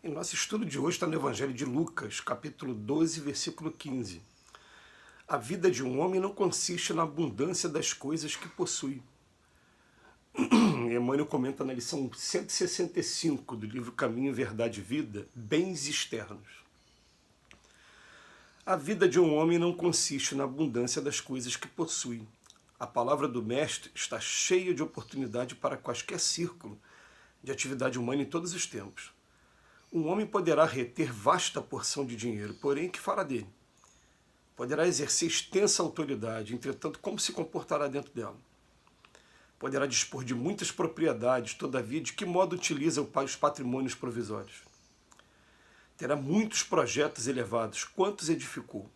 E nosso estudo de hoje está no Evangelho de Lucas, capítulo 12, versículo 15. A vida de um homem não consiste na abundância das coisas que possui. Emmanuel comenta na lição 165 do livro Caminho, Verdade e Vida, bens externos. A vida de um homem não consiste na abundância das coisas que possui. A palavra do Mestre está cheia de oportunidade para quaisquer círculo de atividade humana em todos os tempos. Um homem poderá reter vasta porção de dinheiro, porém, que fará dele? Poderá exercer extensa autoridade, entretanto, como se comportará dentro dela? Poderá dispor de muitas propriedades, todavia, de que modo utiliza os patrimônios provisórios? Terá muitos projetos elevados, quantos edificou?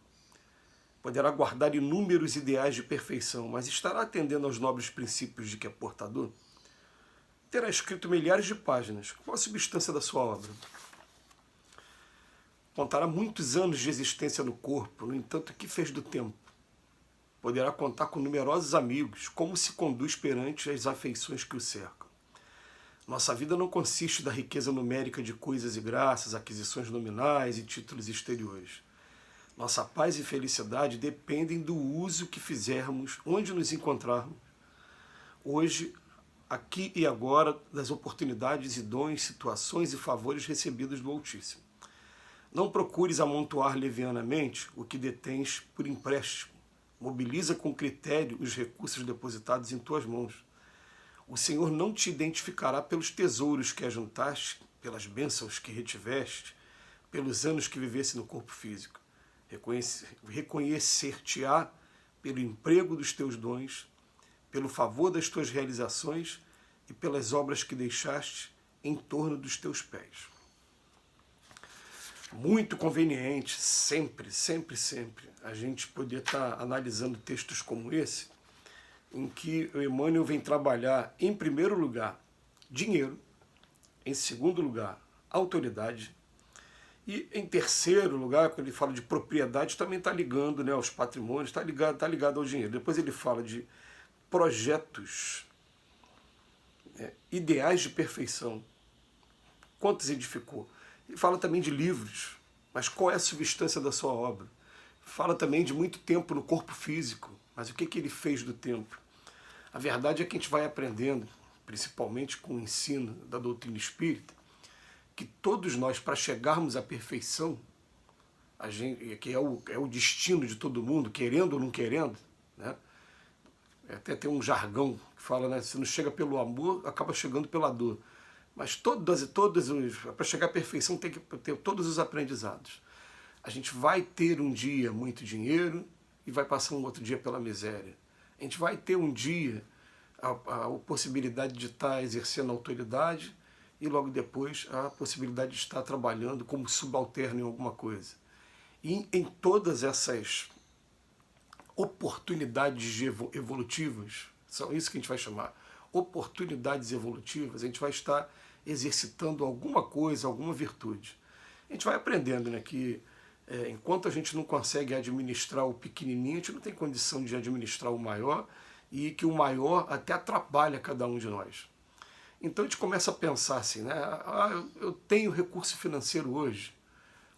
Poderá guardar inúmeros ideais de perfeição, mas estará atendendo aos nobres princípios de que é portador? Terá escrito milhares de páginas, qual a substância da sua obra? Contará muitos anos de existência no corpo, no entanto, o que fez do tempo? Poderá contar com numerosos amigos, como se conduz perante as afeições que o cercam. Nossa vida não consiste da riqueza numérica de coisas e graças, aquisições nominais e títulos exteriores. Nossa paz e felicidade dependem do uso que fizermos, onde nos encontrarmos, hoje, aqui e agora, das oportunidades e dons, situações e favores recebidos do Altíssimo. Não procures amontoar levianamente o que detens por empréstimo. Mobiliza com critério os recursos depositados em tuas mãos. O Senhor não te identificará pelos tesouros que ajuntaste, pelas bênçãos que retiveste, pelos anos que vivesse no corpo físico. Reconhecer-te-á pelo emprego dos teus dons, pelo favor das tuas realizações e pelas obras que deixaste em torno dos teus pés. Muito conveniente, sempre, a gente poder estar analisando textos como esse, em que o Emmanuel vem trabalhar, em primeiro lugar, dinheiro, em segundo lugar, autoridade, e em terceiro lugar, quando ele fala de propriedade, também está ligando, né, aos patrimônios, está ligado ao dinheiro. Depois ele fala de projetos, ideais de perfeição, quantos edificou. Ele fala também de livros, mas qual é a substância da sua obra? Fala também de muito tempo no corpo físico, mas o que ele fez do tempo? A verdade é que a gente vai aprendendo, principalmente com o ensino da doutrina espírita, que todos nós, para chegarmos à perfeição, que é o destino de todo mundo, querendo ou não querendo, né? Até tem um jargão que fala, né, se não chega pelo amor, acaba chegando pela dor. Mas para chegar à perfeição tem que ter todos os aprendizados. A gente vai ter um dia muito dinheiro e vai passar um outro dia pela miséria. A gente vai ter um dia a possibilidade de estar exercendo autoridade e logo depois a possibilidade de estar trabalhando como subalterno em alguma coisa. E em todas essas oportunidades evolutivas, são isso que a gente vai chamar, oportunidades evolutivas, a gente vai estar exercitando alguma coisa, alguma virtude. A gente vai aprendendo, né, que enquanto a gente não consegue administrar o pequenininho, a gente não tem condição de administrar o maior, e que o maior até atrapalha cada um de nós. Então a gente começa a pensar assim, né, eu tenho recurso financeiro hoje,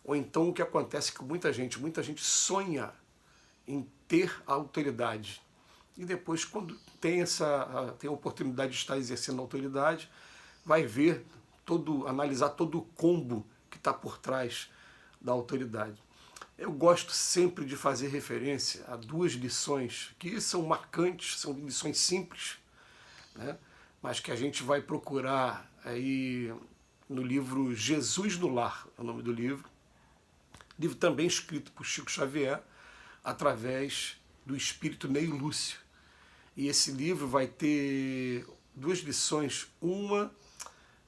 ou então o que acontece é que muita gente sonha em ter a autoridade, e depois, quando tem a oportunidade de estar exercendo a autoridade, vai ver, analisar todo o combo que está por trás da autoridade. Eu gosto sempre de fazer referência a duas lições que são marcantes, são lições simples, né? Mas que a gente vai procurar aí no livro Jesus no Lar, é o nome do livro também escrito por Chico Xavier, através do espírito Ney Lúcio. E esse livro vai ter duas lições. Uma,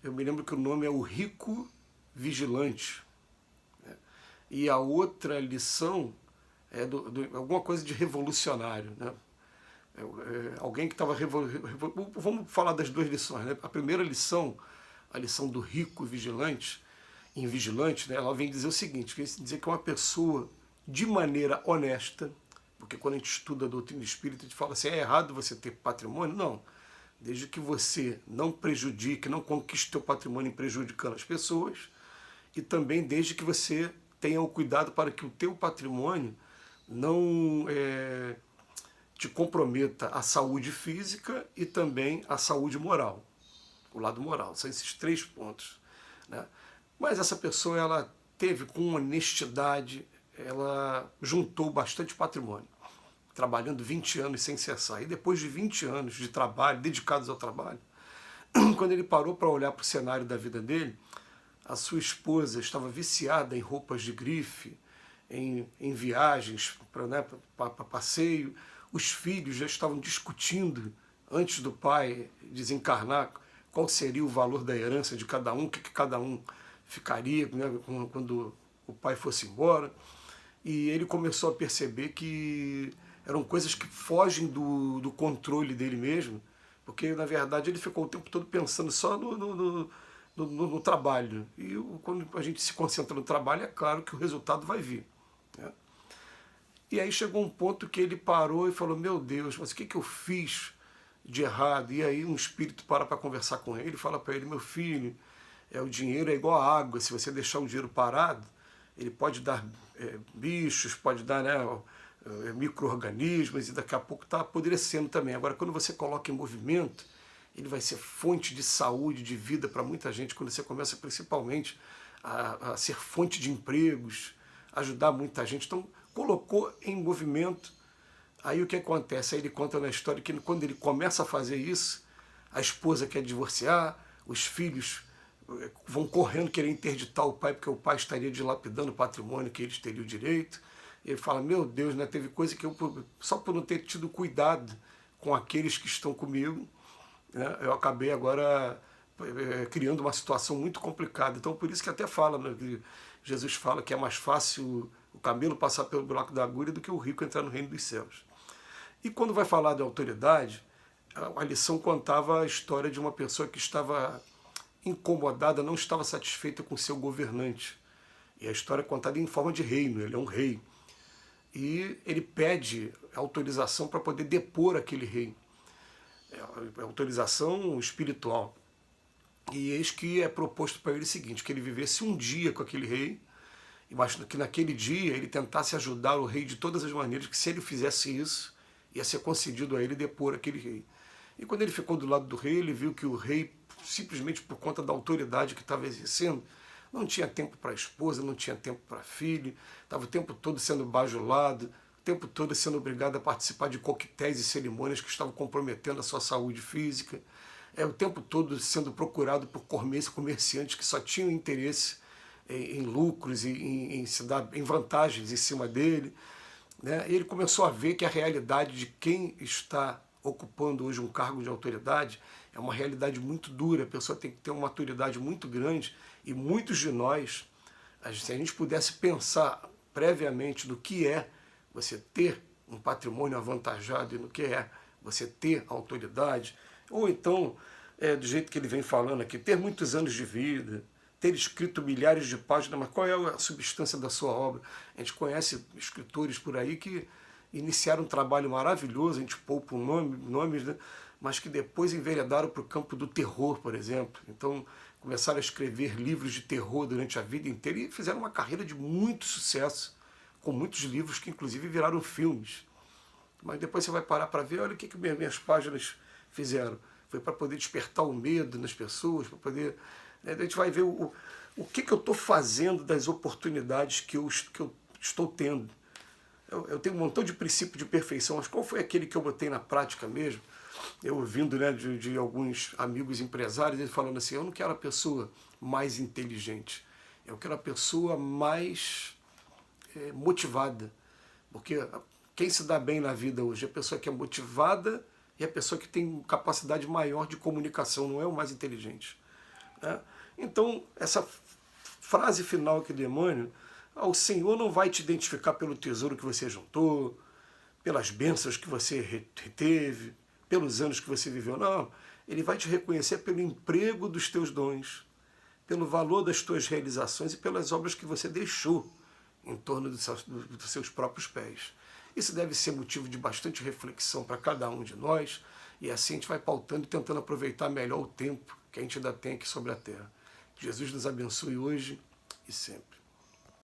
eu me lembro que o nome é O Rico Vigilante, né? E a outra lição é alguma coisa de revolucionário, né? Alguém que estava... Vamos falar das duas lições, né? A primeira lição, a lição do rico vigilante, invigilante, né? Ela vem dizer o seguinte, vem dizer que uma pessoa, de maneira honesta, porque quando a gente estuda a doutrina espírita, a gente fala assim, é errado você ter patrimônio? Não. Desde que você não prejudique, não conquiste seu patrimônio prejudicando as pessoas, e também desde que você tenha o cuidado para que o teu patrimônio não te comprometa a saúde física e também a saúde moral, o lado moral. São esses 3 pontos, né? Mas essa pessoa, ela teve com honestidade, ela juntou bastante patrimônio, trabalhando 20 anos sem cessar. E depois de 20 anos de trabalho, dedicados ao trabalho, quando ele parou para olhar para o cenário da vida dele, a sua esposa estava viciada em roupas de grife, em viagens para passeio. Os filhos já estavam discutindo, antes do pai desencarnar, qual seria o valor da herança de cada um, o que cada um ficaria, né, quando o pai fosse embora. E ele começou a perceber que eram coisas que fogem do controle dele mesmo, porque, na verdade, ele ficou o tempo todo pensando só no trabalho. E quando a gente se concentra no trabalho, é claro que o resultado vai vir, né? E aí chegou um ponto que ele parou e falou, meu Deus, mas o que eu fiz de errado? E aí um espírito para conversar com ele e fala para ele, meu filho, o dinheiro é igual a água, se você deixar o dinheiro parado, ele pode dar bichos, pode dar, né, micro-organismos, e daqui a pouco está apodrecendo também. Agora, quando você coloca em movimento, ele vai ser fonte de saúde, de vida para muita gente, quando você começa principalmente a ser fonte de empregos, ajudar muita gente. Então, colocou em movimento. Aí o que acontece? Aí ele conta na história que quando ele começa a fazer isso, a esposa quer divorciar, os filhos vão correndo querer interditar o pai, porque o pai estaria dilapidando o patrimônio que eles teriam direito. Ele fala, meu Deus, né, teve coisa que eu, só por não ter tido cuidado com aqueles que estão comigo, né, eu acabei agora criando uma situação muito complicada. Então, por isso que até fala, né, que Jesus fala que é mais fácil o camelo passar pelo buraco da agulha do que o rico entrar no reino dos céus. E quando vai falar de autoridade, a lição contava a história de uma pessoa que estava incomodada, não estava satisfeita com seu governante. E a história é contada em forma de reino, ele é um rei. E ele pede autorização para poder depor aquele rei. É autorização espiritual. E eis que é proposto para ele o seguinte, que ele vivesse um dia com aquele rei, mas que naquele dia ele tentasse ajudar o rei de todas as maneiras, que se ele fizesse isso, ia ser concedido a ele depor aquele rei. E quando ele ficou do lado do rei, ele viu que o rei, simplesmente por conta da autoridade que estava exercendo, não tinha tempo para a esposa, não tinha tempo para a filha, estava o tempo todo sendo bajulado, o tempo todo sendo obrigado a participar de coquetéis e cerimônias que estavam comprometendo a sua saúde física, o tempo todo sendo procurado por comerciantes que só tinham interesse em lucros e em vantagens em cima dele, né? E ele começou a ver que a realidade de quem está ocupando hoje um cargo de autoridade é uma realidade muito dura, a pessoa tem que ter uma maturidade muito grande, e muitos de nós, se a gente pudesse pensar previamente no que é você ter um patrimônio avantajado e no que é você ter autoridade, ou então, do jeito que ele vem falando aqui, ter muitos anos de vida, ter escrito milhares de páginas, mas qual é a substância da sua obra? A gente conhece escritores por aí que iniciaram um trabalho maravilhoso, a gente poupa nomes, né? Mas que depois enveredaram para o campo do terror, por exemplo. Então, começaram a escrever livros de terror durante a vida inteira e fizeram uma carreira de muito sucesso, com muitos livros que inclusive viraram filmes. Mas depois você vai parar para ver, olha o que minhas páginas fizeram. Foi para poder despertar o medo nas pessoas, para poder... A gente vai ver o que eu estou fazendo das oportunidades que eu estou tendo. Eu tenho um montão de princípio de perfeição, mas qual foi aquele que eu botei na prática mesmo? Eu ouvindo, né, de alguns amigos empresários, eles falando assim, eu não quero a pessoa mais inteligente, eu quero a pessoa mais motivada. Porque quem se dá bem na vida hoje é a pessoa que é motivada e a pessoa que tem capacidade maior de comunicação, não é o mais inteligente, né? Então, essa frase final aqui do Emmanuel, o Senhor não vai te identificar pelo tesouro que você juntou, pelas bênçãos que você reteve, pelos anos que você viveu, não. Ele vai te reconhecer pelo emprego dos teus dons, pelo valor das tuas realizações e pelas obras que você deixou em torno dos seus próprios pés. Isso deve ser motivo de bastante reflexão para cada um de nós, e assim a gente vai pautando e tentando aproveitar melhor o tempo que a gente ainda tem aqui sobre a Terra. Que Jesus nos abençoe hoje e sempre.